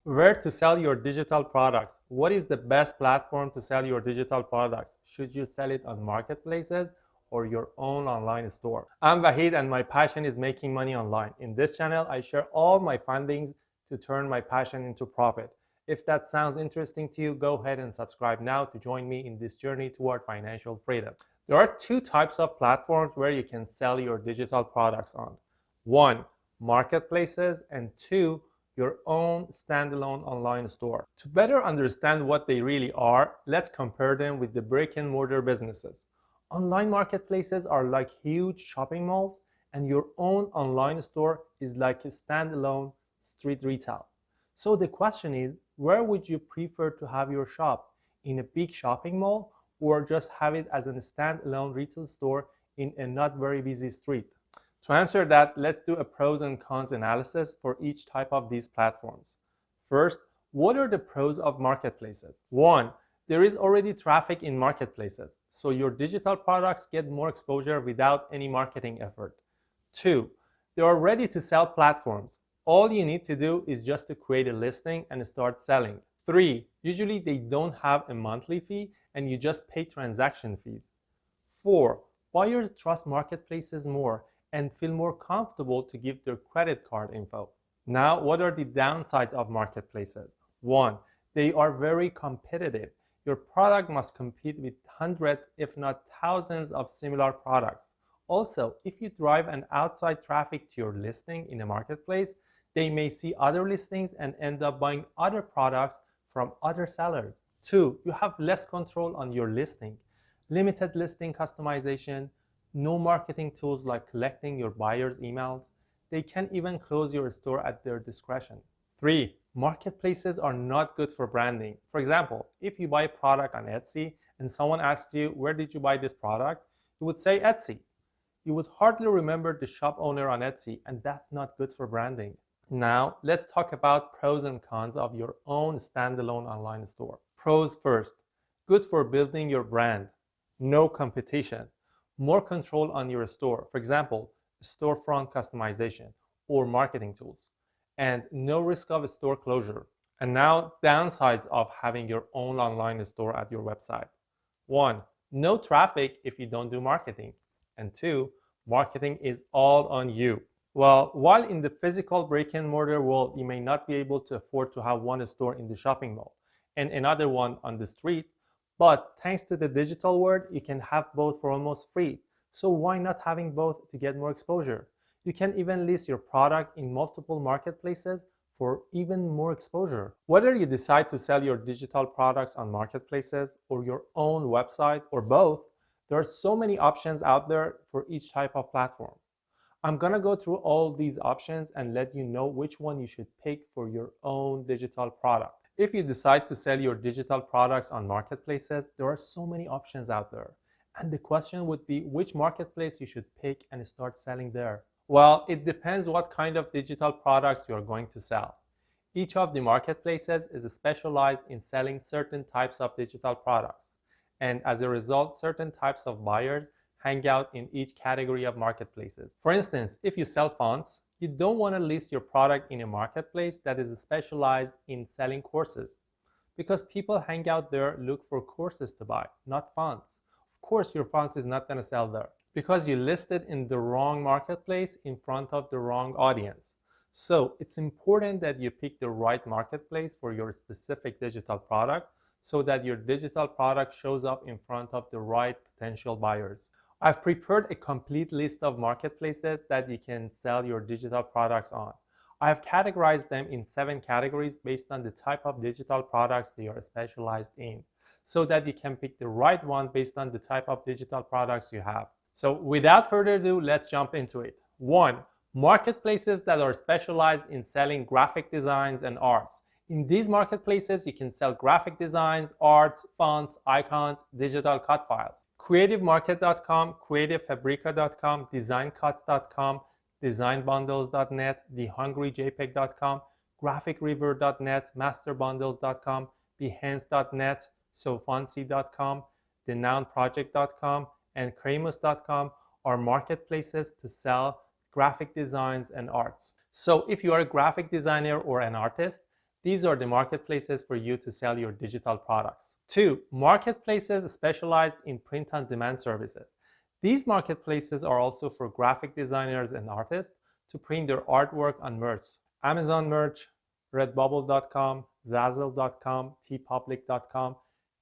Where to sell your digital products? What is the best platform to sell your digital products? Should you sell it on marketplaces or your own online store? I'm Vahid and my passion is making money online. In this channel, I share all my findings to turn my passion into profit. If that sounds interesting to you, go ahead and subscribe now to join me in this journey toward financial freedom. There are two types of platforms where you can sell your digital products on. One, marketplaces, and two, your own standalone online store. To better understand what they really are, let's compare them with the brick-and-mortar businesses. Online marketplaces are like huge shopping malls, and your own online store is like a standalone street retail. So the question is, where would you prefer to have your shop? In a big shopping mall, or just have it as a standalone retail store in a not very busy street? To answer that, let's do a pros and cons analysis for each type of these platforms. First, what are the pros of marketplaces? One, there is already traffic in marketplaces, so your digital products get more exposure without any marketing effort. Two, there are ready-to-sell platforms. All you need to do is just to create a listing and start selling. Three, usually they don't have a monthly fee and you just pay transaction fees. Four, buyers trust marketplaces more and feel more comfortable to give their credit card info. Now, what are the downsides of marketplaces? One, they are very competitive. Your product must compete with hundreds, if not thousands, of similar products. Also, if you drive an outside traffic to your listing in a marketplace, they may see other listings and end up buying other products from other sellers. Two, you have less control on your listing. Limited listing customization, no marketing tools like collecting your buyers' emails. They can even close your store at their discretion. Three, marketplaces are not good for branding. For example, if you buy a product on Etsy and someone asks you, where did you buy this product? You would say Etsy. You would hardly remember the shop owner on Etsy, and that's not good for branding. Now, let's talk about pros and cons of your own standalone online store. Pros first. Good for building your brand. No competition. More control on your store, for example, storefront customization or marketing tools, and no risk of a store closure. And now, downsides of having your own online store at your website. One, no traffic if you don't do marketing. And two, marketing is all on you. Well, while in the physical brick-and-mortar world, you may not be able to afford to have one store in the shopping mall and another one on the street, but thanks to the digital world, you can have both for almost free. So why not having both to get more exposure? You can even list your product in multiple marketplaces for even more exposure. Whether you decide to sell your digital products on marketplaces or your own website or both, there are so many options out there for each type of platform. I'm gonna go through all these options and let you know which one you should pick for your own digital product. If you decide to sell your digital products on marketplaces, there are so many options out there. And the question would be which marketplace you should pick and start selling there. Well, it depends what kind of digital products you are going to sell. Each of the marketplaces is specialized in selling certain types of digital products. And as a result, certain types of buyers hang out in each category of marketplaces. For instance, if you sell fonts, you don't want to list your product in a marketplace that is specialized in selling courses, because people hang out there, look for courses to buy, not fonts. Of course, your fonts is not going to sell there because you listed in the wrong marketplace in front of the wrong audience. So it's important that you pick the right marketplace for your specific digital product so that your digital product shows up in front of the right potential buyers. I've prepared a complete list of marketplaces that you can sell your digital products on. I have categorized them in 7 categories based on the type of digital products they are specialized in, so that you can pick the right one based on the type of digital products you have. So without further ado, let's jump into it. 1. Marketplaces that are specialized in selling graphic designs and arts. In these marketplaces, you can sell graphic designs, arts, fonts, icons, digital cut files. CreativeMarket.com, CreativeFabrica.com, DesignCuts.com, DesignBundles.net, TheHungryJPEG.com, GraphicRiver.net, MasterBundles.com, Behance.net, SoFancy.com, TheNounProject.com, and Kramus.com are marketplaces to sell graphic designs and arts. So if you are a graphic designer or an artist, These are the marketplaces for you to sell your digital products. 2. Marketplaces specialized in print-on-demand services. These marketplaces are also for graphic designers and artists to print their artwork on merch. Amazon Merch, Redbubble.com, Zazzle.com, TeePublic.com,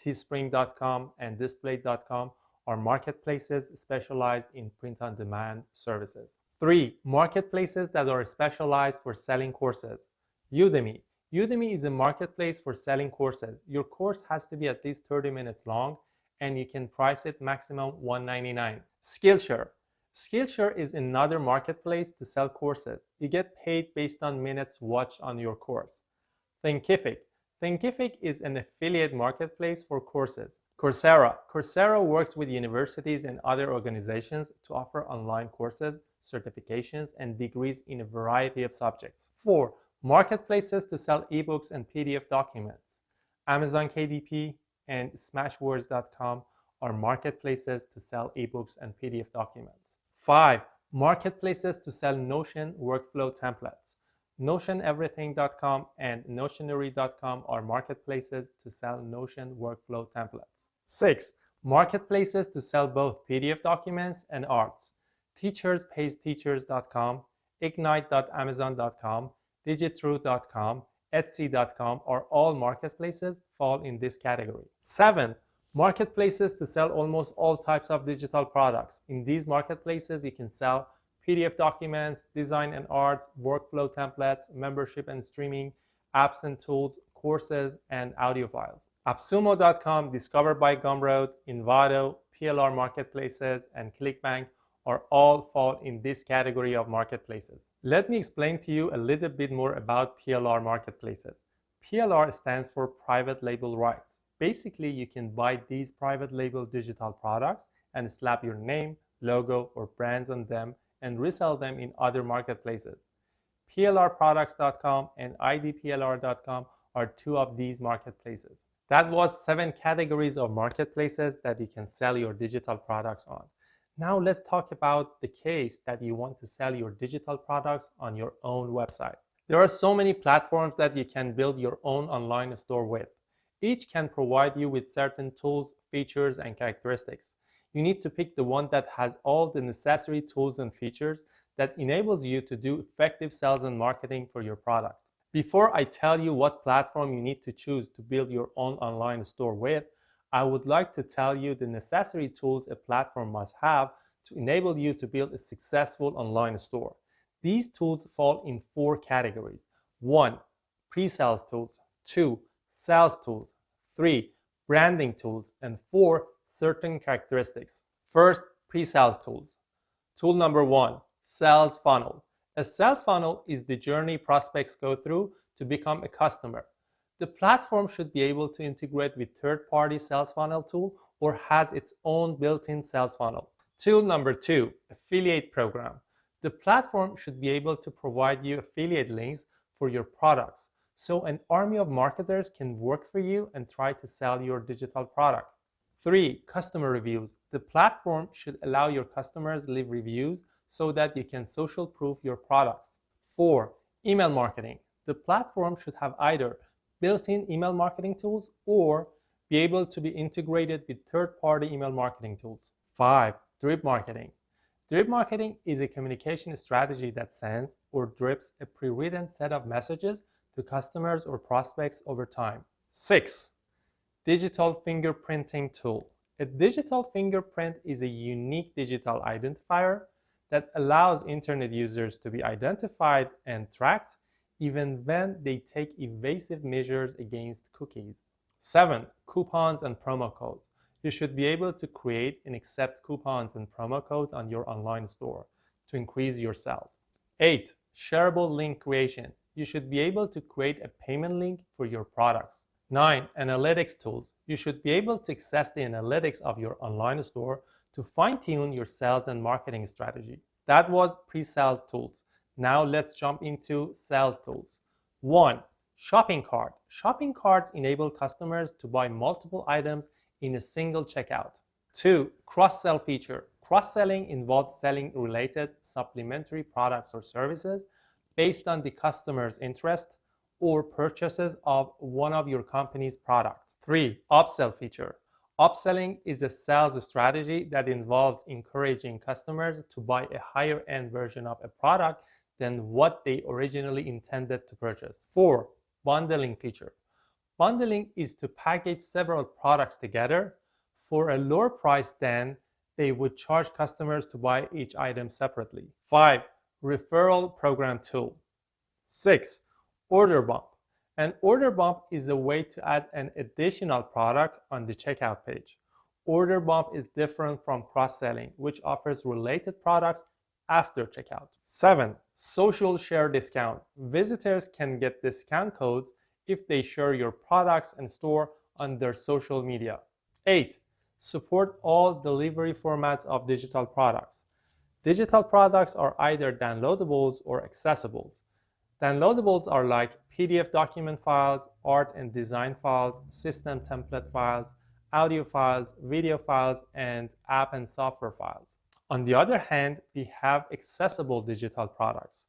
Teespring.com, and Display.com are marketplaces specialized in print-on-demand services. 3. Marketplaces that are specialized for selling courses. Udemy. Udemy is a marketplace for selling courses. Your course has to be at least 30 minutes long, and you can price it maximum $199. Skillshare. Skillshare is another marketplace to sell courses. You get paid based on minutes watched on your course. Thinkific. Thinkific is an affiliate marketplace for courses. Coursera. Coursera works with universities and other organizations to offer online courses, certifications, and degrees in a variety of subjects. 4. Marketplaces to sell ebooks and PDF documents. Amazon KDP and Smashwords.com are marketplaces to sell ebooks and PDF documents. 5. Marketplaces to sell Notion workflow templates. NotionEverything.com and Notionary.com are marketplaces to sell Notion workflow templates. 6. Marketplaces to sell both PDF documents and arts. TeachersPaysTeachers.com, Ignite.amazon.com, Digitru.com, Etsy.com are all marketplaces fall in this category. 7. Marketplaces to sell almost all types of digital products. In these marketplaces, you can sell PDF documents, design and arts, workflow templates, membership and streaming, apps and tools, courses, and audio files. AppSumo.com, Discovered by Gumroad, Envato, PLR marketplaces, and ClickBank are all fall in this category of marketplaces. Let me explain to you a little bit more about PLR marketplaces. PLR stands for private label rights. Basically, you can buy these private label digital products and slap your name, logo, or brands on them and resell them in other marketplaces. PLRproducts.com and IDPLR.com are two of these marketplaces. That was 7 categories of marketplaces that you can sell your digital products on. Now let's talk about the case that you want to sell your digital products on your own website. There are so many platforms that you can build your own online store with. Each can provide you with certain tools, features, and characteristics. You need to pick the one that has all the necessary tools and features that enables you to do effective sales and marketing for your product. Before I tell you what platform you need to choose to build your own online store with, I would like to tell you the necessary tools a platform must have to enable you to build a successful online store. These tools fall in 4 categories. 1. Pre-sales tools. 2. Sales tools. 3. Branding tools. And 4. Certain characteristics. First, pre-sales tools. Tool number 1, sales funnel. A sales funnel is the journey prospects go through to become a customer. The platform should be able to integrate with third-party sales funnel tool or has its own built-in sales funnel. Tool number 2, affiliate program. The platform should be able to provide you affiliate links for your products, so an army of marketers can work for you and try to sell your digital product. 3. Customer reviews. The platform should allow your customers leave reviews so that you can social proof your products. 4. Email marketing. The platform should have either built-in email marketing tools or be able to be integrated with third-party email marketing tools. 5. Drip marketing. Drip marketing is a communication strategy that sends or drips a pre-written set of messages to customers or prospects over time. 6. Digital fingerprinting tool. A digital fingerprint is a unique digital identifier that allows internet users to be identified and tracked even when they take evasive measures against cookies. 7. Coupons and promo codes. You should be able to create and accept coupons and promo codes on your online store to increase your sales. 8. Shareable link creation. You should be able to create a payment link for your products. 9. Analytics tools. You should be able to access the analytics of your online store to fine-tune your sales and marketing strategy. That was pre-sales tools. Now let's jump into sales tools. 1. Shopping cart. Shopping carts enable customers to buy multiple items in a single checkout. 2. Cross-sell feature. Cross-selling involves selling related supplementary products or services based on the customer's interest or purchases of one of your company's products. 3. Upsell feature. Upselling is a sales strategy that involves encouraging customers to buy a higher end version of a product than what they originally intended to purchase. 4. Bundling feature. Bundling is to package several products together for a lower price than they would charge customers to buy each item separately. 5. Referral program tool. 6. Order bump. An order bump is a way to add an additional product on the checkout page. Order bump is different from cross-selling, which offers related products after checkout. 7. Social share discount. Visitors can get discount codes if they share your products and store on their social media. 8. Support all delivery formats of digital products. Digital products are either downloadables or accessibles. Downloadables are like PDF document files, art and design files, system template files, audio files, video files, and app and software files. On the other hand, we have accessible digital products.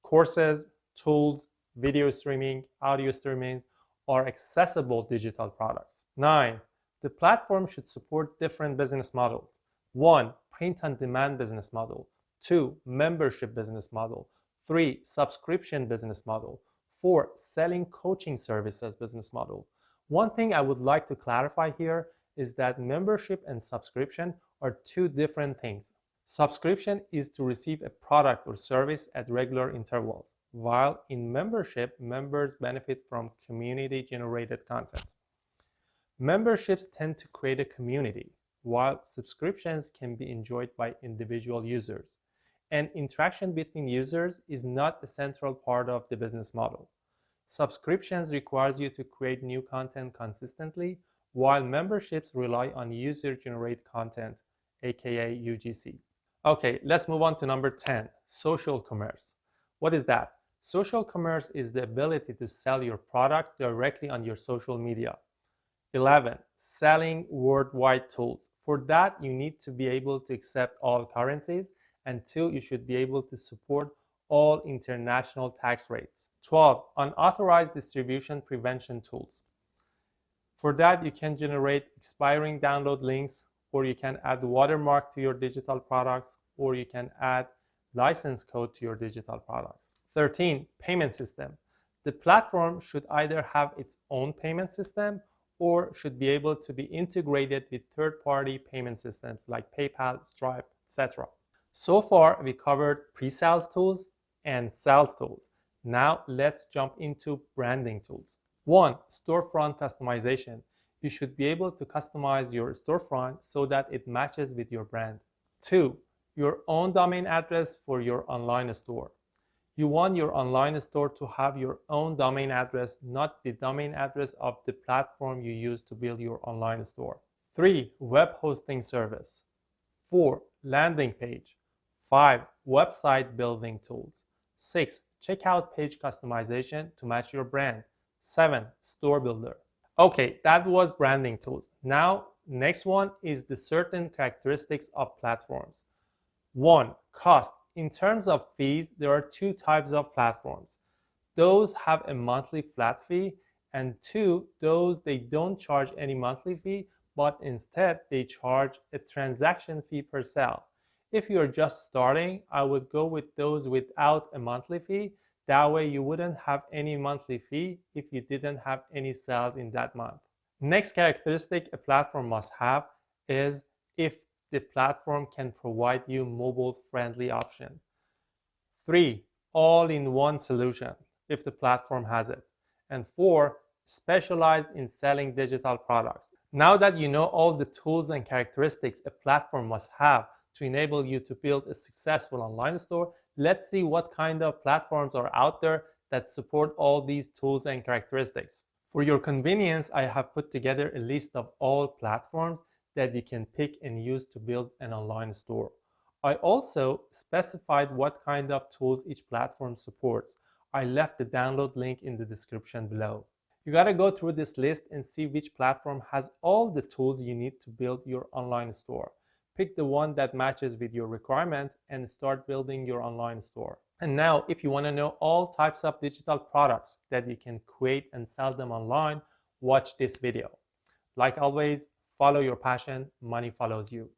Courses, tools, video streaming, audio streamings are accessible digital products. 9. The platform should support different business models. 1. Print-on-demand business model. 2. Membership business model. 3. Subscription business model. 4. Selling coaching services business model. One thing I would like to clarify here is that membership and subscription are two different things. Subscription is to receive a product or service at regular intervals, while in membership, members benefit from community-generated content. Memberships tend to create a community, while subscriptions can be enjoyed by individual users. And interaction between users is not a central part of the business model. Subscriptions requires you to create new content consistently, while memberships rely on user-generated content, aka UGC. Okay, let's move on to number 10, social commerce. What is that? Social commerce is the ability to sell your product directly on your social media. 11. Selling worldwide tools. For that, you need to be able to accept all currencies, and 2, you should be able to support all international tax rates. 12. Unauthorized distribution prevention tools. For that, you can generate expiring download links, or you can add watermark to your digital products, or you can add license code to your digital products. 13. Payment system. The platform should either have its own payment system or should be able to be integrated with third-party payment systems like PayPal, Stripe, etc. So far, we covered pre-sales tools and sales tools. Now, let's jump into branding tools. 1. Storefront customization. You should be able to customize your storefront so that it matches with your brand. 2. Your own domain address for your online store. You want your online store to have your own domain address, not the domain address of the platform you use to build your online store. 3. Web hosting service. 4. Landing page. 5. Website building tools. 6. Checkout page customization to match your brand. 7. Store builder. Okay, that was branding tools. Now, next one is the certain characteristics of platforms. 1. Cost. In terms of fees, there are two types of platforms. Those have a monthly flat fee, and 2, those they don't charge any monthly fee, but instead they charge a transaction fee per sale. If you're just starting, I would go with those without a monthly fee. That way you wouldn't have any monthly fee if you didn't have any sales in that month. Next characteristic a platform must have is if the platform can provide you mobile-friendly option. 3. All-in-one solution, if the platform has it. And 4. Specialized in selling digital products. Now that you know all the tools and characteristics a platform must have to enable you to build a successful online store, let's see what kind of platforms are out there that support all these tools and characteristics. For your convenience, I have put together a list of all platforms that you can pick and use to build an online store. I also specified what kind of tools each platform supports. I left the download link in the description below. You gotta go through this list and see which platform has all the tools you need to build your online store. Pick the one that matches with your requirement and start building your online store. And now, if you want to know all types of digital products that you can create and sell them online, watch this video. Like always, follow your passion, money follows you.